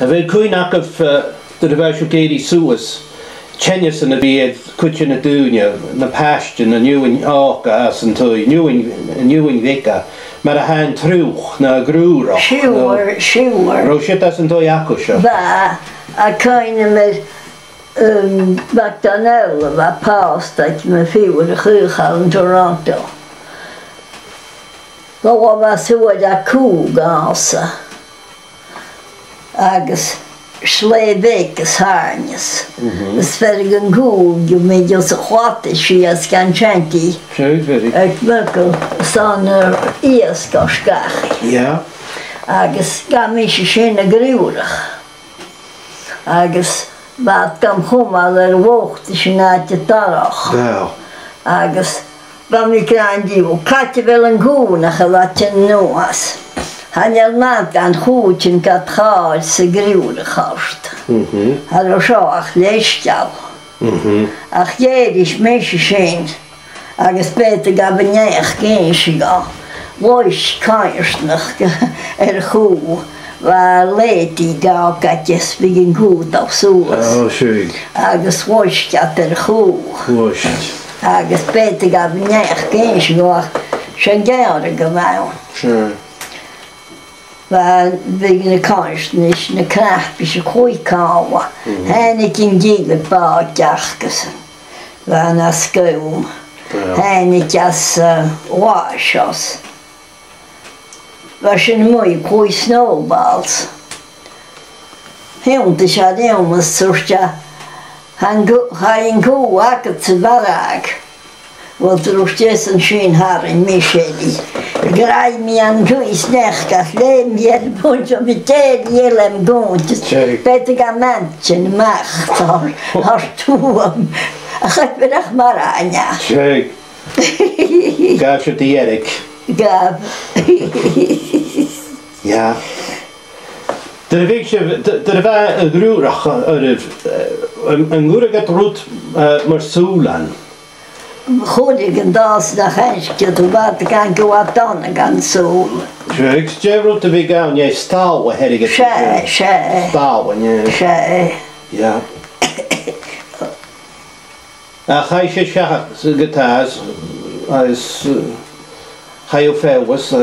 A bheith cúinach de bheith siú géirí suas, Chennis yn y fydd cwtio na dŵnia, na pastion, na newyn oca as yn twy, newyn ddica. Mae'r a hain trwch na grŵro. Siwr. Ro siet as yn twy acw sio. Ba, a cain yma McDonald va pasta que me fiu de Gugel in Toronto. Då var så där kugasa. Agus Sleivekas harnes. Svergen gug med just hate schias kanchanti. Ek mökel sån ieskarskar. Ja. Agus gamish schöne grura. Agus Wat kam komma där vårt i snätet tarach. Ja. Agus vam vi kan divo katte väl en gona helaten noas. Han är man hutin katral se grode khast. Hallo schach leschau. Ach jedisch mesch schein. Agus Peter gab nech genschiga. Wois kaist noch hu. Waar leed die daar katjes begin goed of zo. Oh, schön. Agus wascht ja ter goed. Wascht. Agus Peter gab nech keins nog zijn jaren gewoon. Schön. Waar wegen de kans niet een krachtige kooi kauwen. En ik in die paar jachtjes. Waar naar school. En ik als wasjes. Was een mooie kooi snowballs. Hondjes hadden jongens zochtja. Han go wakker te barak. Want er was steeds een schön haar in Micheli. Graai me aan goeie snechkas. Leem je het bontje met de jelem goontjes. Peter gaan mensen macht. Als toem. Ik ben echt maar aan ja. Schön. Gaaf je die Erik. Gaaf. Ja. Er was een groerig, een groerig roet Marsulan. Goeie dag, dat heisje, toen wat kan ik wat dan gaan zo. Ik zeg roet we gaan, jij stouwen heb ik het. Stouwen, ja. Ja. Ga je zeggen, gitaars, als ga je veel was,